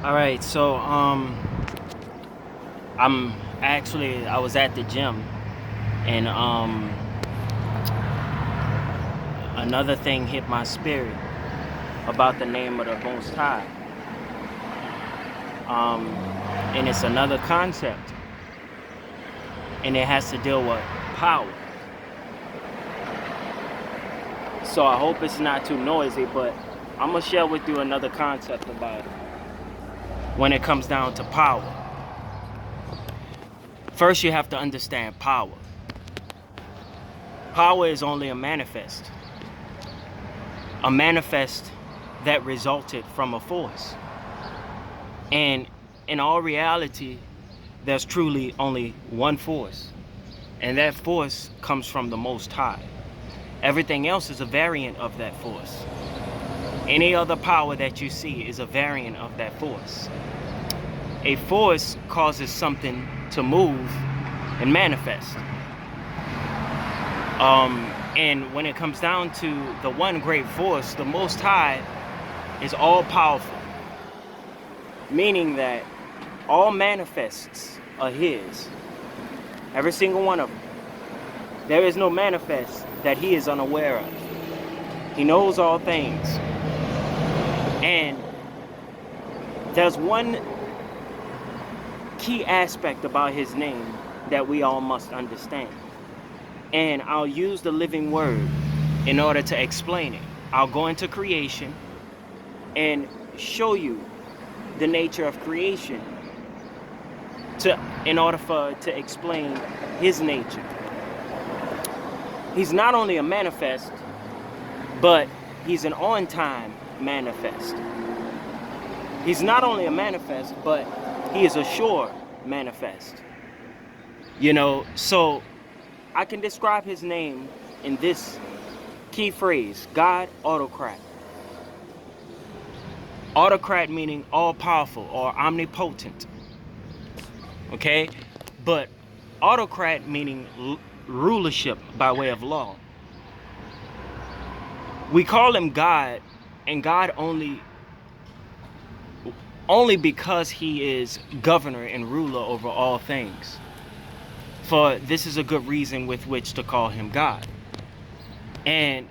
All right, so I was at the gym, and another thing hit my spirit about the name of the Most High. Um and it's another concept, and it has to deal with power. So I hope it's not too noisy, but I'm gonna share with you another concept about it when it comes down to power. First, you have to understand power. Power is only a manifest that resulted from a force. And in all reality, there's truly only one force, and that force comes from the Most High. Everything else is a variant of that force. Any other power that you see is a variant of that force. A force causes something to move and manifest. And when it comes down to the one great force, the Most High is all powerful, meaning that all manifests are His. Every single one of them. There is no manifest that He is unaware of. He knows all things. And there's one key aspect about His name that we all must understand. And I'll use the living word in order to explain it. I'll go into creation and show you the nature of creation in order to explain His nature. He's not only a manifest, but He's an on-time manifest. He's not only a manifest, but He is a sure manifest. So I can describe His name in this key phrase: God Autocrat. Autocrat meaning all-powerful or omnipotent. Okay? But autocrat meaning rulership by way of law. We call Him God, and God only because He is governor and ruler over all things. For this is a good reason with which to call Him God. And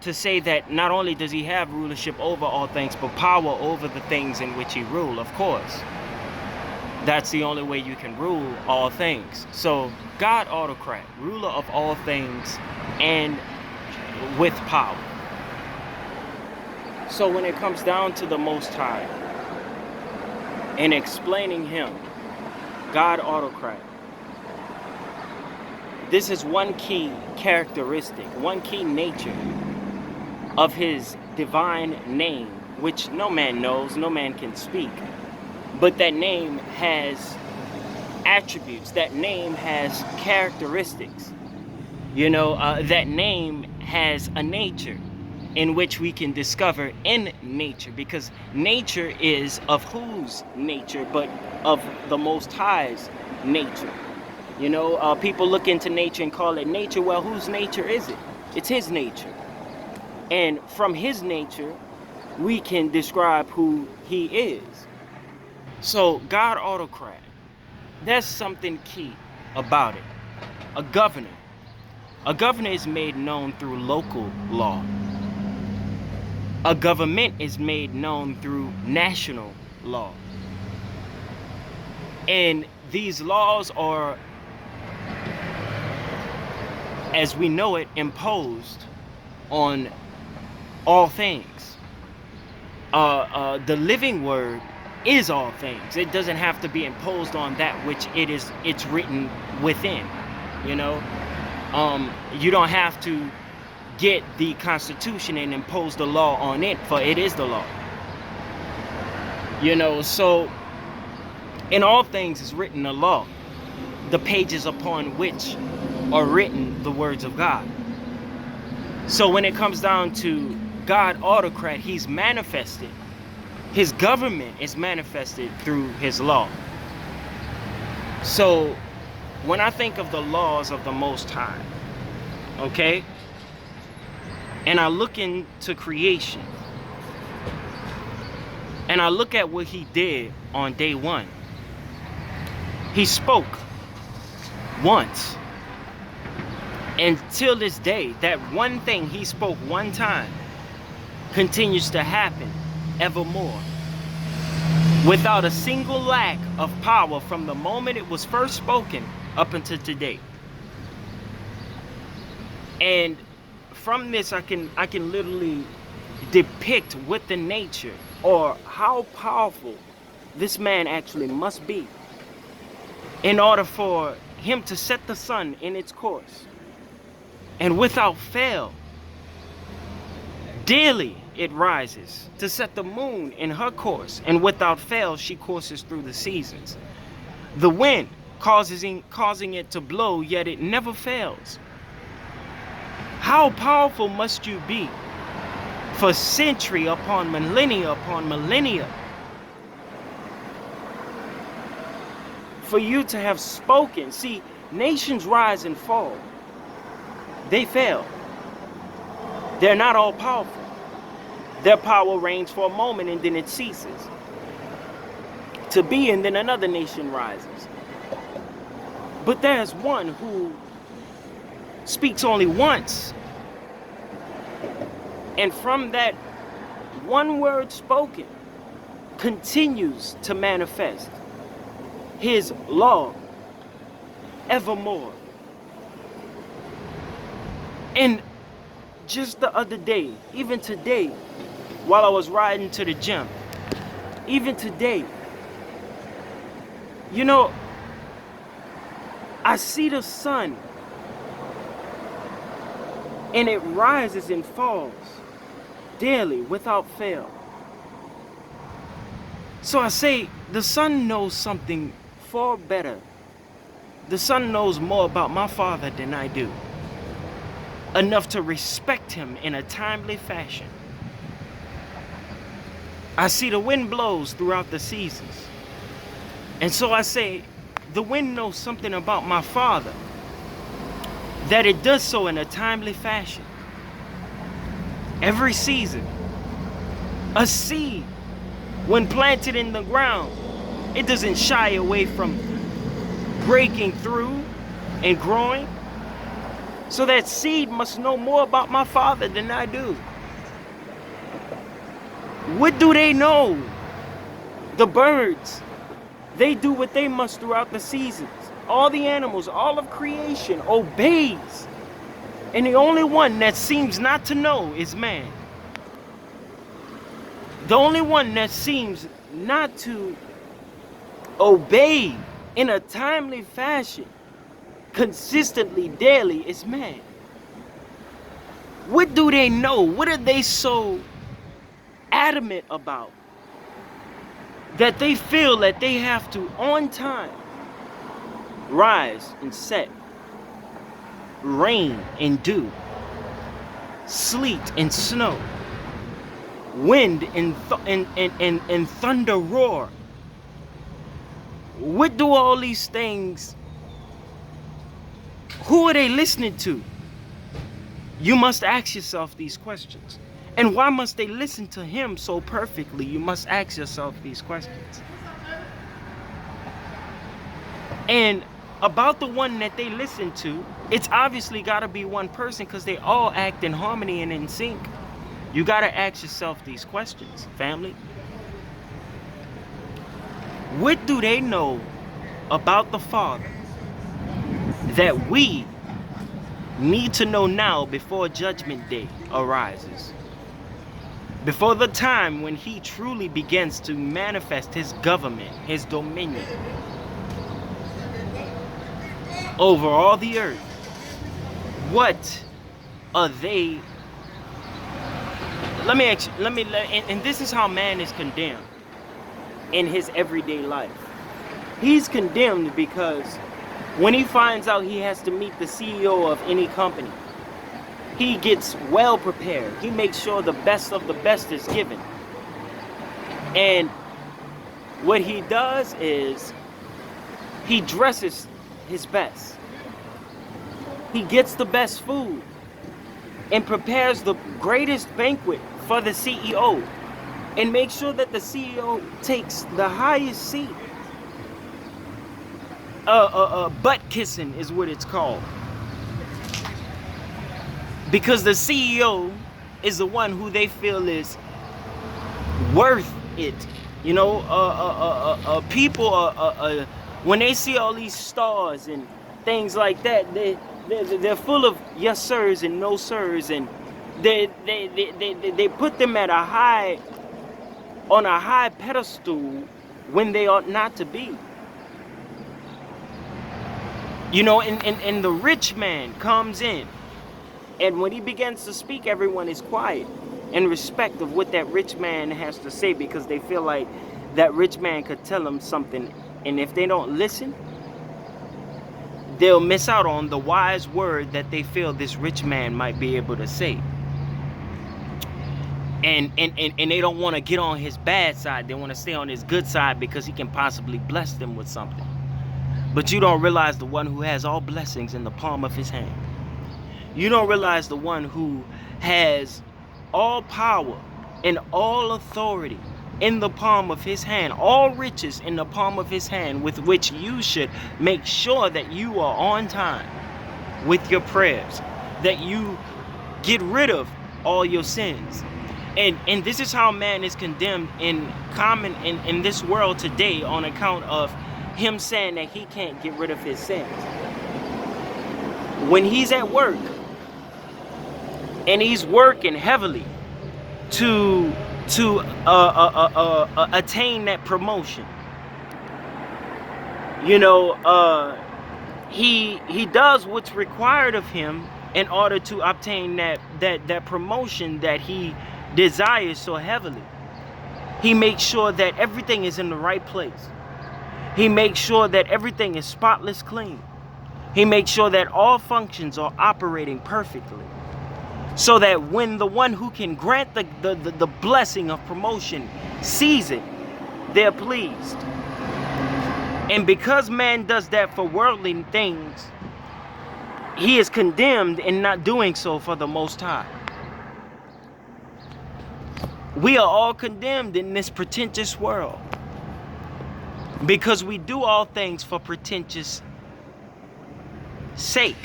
to say that not only does He have rulership over all things, but power over the things in which He rules, of course. That's the only way you can rule all things. So, God Autocrat, ruler of all things and with power. So when it comes down to the Most High and explaining Him, God Autocrat, this is one key characteristic, one key nature of His divine name, which no man knows, no man can speak. But that name has attributes, that name has characteristics. That name has a nature in which we can discover in nature, because nature is of whose nature but of the Most High's nature. People look into nature and call it nature. Well, whose nature is it? It's His nature. And from His nature, we can describe who He is. So, God Autocrat, there's something key about it. A governor. A governor is made known through local law. A government is made known through national law. And these laws are, as we know it, imposed on all things. The living word is all things. It doesn't have to be imposed on that which it's written within. You don't have to get the Constitution and impose the law on it, for it is the law. So in all things is written a law, the pages upon which are written the words of God. So when it comes down to God Autocrat, He's manifested. His government is manifested through His law. So when I think of the laws of the Most High, okay, and I look into creation, And I look at what he did on day one. He spoke once. And till this day, that one thing he spoke one time continues to happen evermore, without a single lack of power from the moment it was first spoken up until today. And from this, I can literally depict what the nature or how powerful this man actually must be in order for him to set the sun in its course. And without fail, daily it rises to set the moon in her course, and without fail she courses through the seasons. The wind causing it to blow, yet it never fails. How powerful must you be for century upon millennia for you to have spoken? See, nations rise and fall. They fail. They're not all powerful. Their power reigns for a moment and then it ceases to be, and then another nation rises. But there's one who speaks only once, and from that one word spoken continues to manifest his law evermore. And just the other day, even today, while I was riding to the gym, even today, you know, I see the sun and it rises and falls daily without fail. So I say the sun knows something far better. The sun knows more about my Father than I do, enough to respect him in a timely fashion. I see the wind blows throughout the seasons. And so I say, the wind knows something about my Father, that it does so in a timely fashion. Every season, a seed, when planted in the ground, it doesn't shy away from breaking through and growing. So that seed must know more about my Father than I do. What do they know? The birds, they do what they must throughout the seasons. All the animals, all of creation obeys. And the only one that seems not to know is man. The only one that seems not to obey in a timely fashion, consistently, daily, is man. What do they know? What are they so adamant about that they feel that they have to, on time, rise and set, rain and dew, sleet and snow, wind and thunder roar? What do all these things, who are they listening to? You must ask yourself these questions. And why must they listen to him so perfectly? You must ask yourself these questions. And about the one that they listen to, it's obviously got to be one person, because they all act in harmony and in sync. You got to ask yourself these questions, family. What do they know about the Father that we need to know now before Judgment Day arises? Before the time when he truly begins to manifest his government, his dominion over all the earth. What are they? And this is how man is condemned in his everyday life. He's condemned because when he finds out he has to meet the CEO of any company, he gets well prepared. He makes sure the best of the best is given. And what he does is he dresses his best. He gets the best food and prepares the greatest banquet for the CEO. and make sure that the CEO takes the highest seat. Butt kissing is what it's called. Because the CEO is the one who they feel is worth it. You know, people when they see all these stars and things like that, they're full of yes sirs and no sirs, and they put them at on a high pedestal when they ought not to be. You know, and the rich man comes in, and when he begins to speak, everyone is quiet in respect of what that rich man has to say, because they feel like that rich man could tell them something, and if they don't listen, they'll miss out on the wise word that they feel this rich man might be able to say. And they don't want to get on his bad side. They want to stay on his good side because he can possibly bless them with something. But you don't realize the one who has all blessings in the palm of his hand. You don't realize the one who has all power and all authority in the palm of his hand, all riches in the palm of his hand, with which you should make sure that you are on time with your prayers, that you get rid of all your sins. And this is how man is condemned in this world today, on account of him saying that he can't get rid of his sins. When he's at work and he's working heavily to attain that promotion, you know, he does what's required of him in order to obtain that promotion that he desires so heavily. He makes sure that everything is in the right place. He makes sure that everything is spotless clean. He makes sure that all functions are operating perfectly, so that when the one who can grant the blessing of promotion sees it, they're pleased. And because man does that for worldly things, he is condemned in not doing so for the Most High. We are all condemned in this pretentious world, because we do all things for pretentious sake.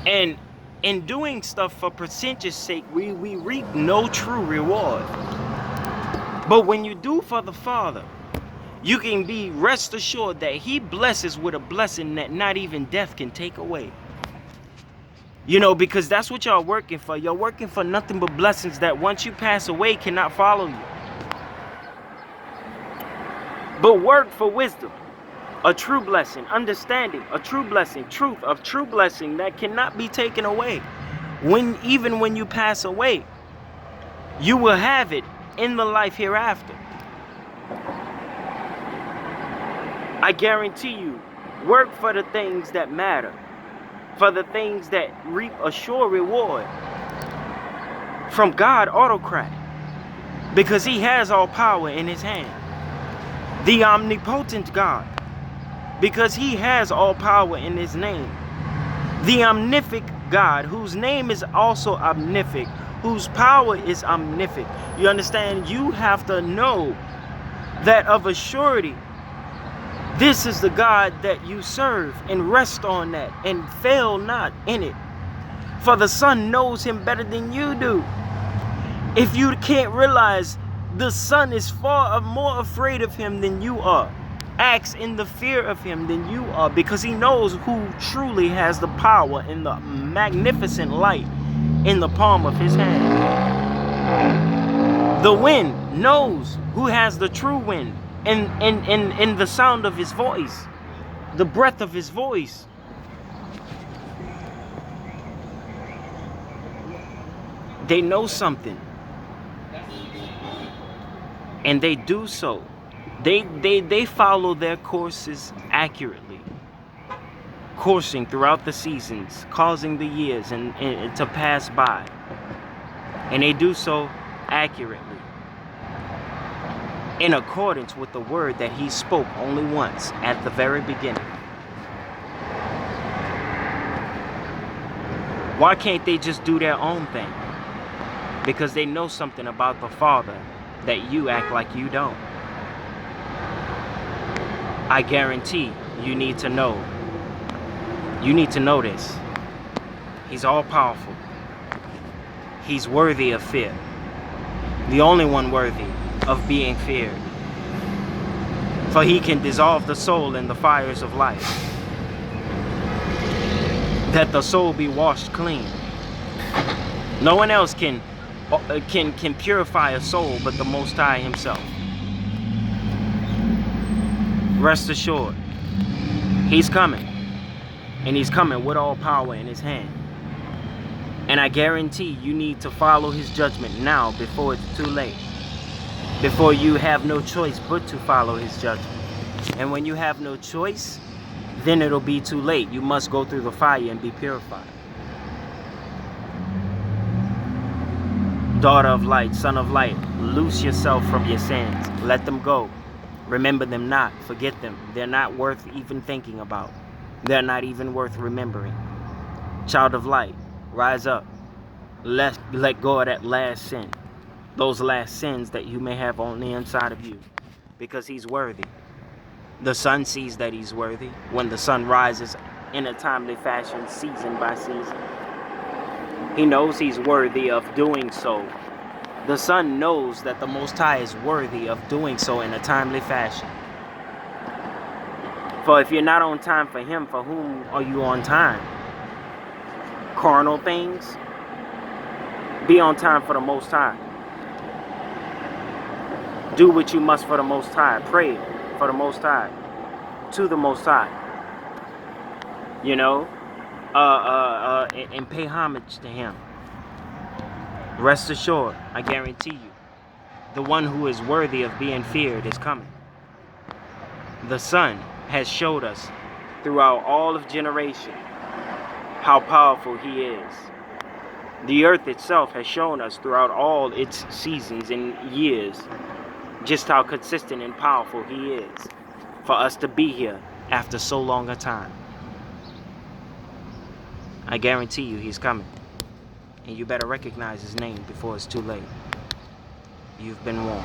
And in doing stuff for pretentious sake, we reap no true reward. But when you do for the Father, you can be rest assured that he blesses with a blessing that not even death can take away. You know, because that's what y'all working for. You're working for nothing but blessings that once you pass away cannot follow you. But work for wisdom, a true blessing, understanding, a true blessing, truth, a true blessing that cannot be taken away. Even when you pass away, you will have it in the life hereafter. I guarantee you, work for the things that matter, for the things that reap a sure reward from God Autocrat, because he has all power in his hand. The omnipotent God, because he has all power in his name. The omnific God, whose name is also omnific, whose power is omnific. You understand? You have to know that of a surety, this is the God that you serve, and rest on that and fail not in it. For the Son knows him better than you do. If you can't realize, the Son is far more afraid of him than you are, acts in the fear of him than you are, because he knows who truly has the power and the magnificent light in the palm of his hand. The wind knows who has the true wind in the sound of his voice, the breath of his voice. They know something, and they do so. They follow their courses accurately, coursing throughout the seasons, causing the years and to pass by, and they do so accurately, in accordance with the word that he spoke only once at the very beginning. Why can't they just do their own thing? because they know something about the Father that you act like you don't. I guarantee you need to know. You need to know this. He's all powerful. He's worthy of fear. The only one worthy of being feared. For he can dissolve the soul in the fires of life, that the soul be washed clean. No one else can purify a soul but the Most High himself. Rest assured, he's coming. And he's coming with all power in his hand. And I guarantee you need to follow his judgment now before it's too late. Before you have no choice but to follow his judgment. And when you have no choice, then it'll be too late. You must go through the fire and be purified. Daughter of light, son of light, loose yourself from your sins. Let them go. Remember them not. Forget them. They're not worth even thinking about. They're not even worth remembering. Child of light, rise up. Let go of that last sin. Those last sins that you may have on the inside of you. Because he's worthy. The sun sees that he's worthy when the sun rises in a timely fashion, season by season. He knows he's worthy of doing so. The sun knows that the Most High is worthy of doing so in a timely fashion. For if you're not on time for him, for whom are you on time? Carnal things? Be on time for the Most High. Do what you must for the Most High. Pray for the Most High. To the Most High. You know? And pay homage to him. Rest assured, I guarantee you, the one who is worthy of being feared is coming. The Son has showed us throughout all of generation how powerful he is. The earth itself has shown us throughout all its seasons and years just how consistent and powerful he is for us to be here after so long a time. I guarantee you he's coming. And you better recognize his name before it's too late. You've been warned.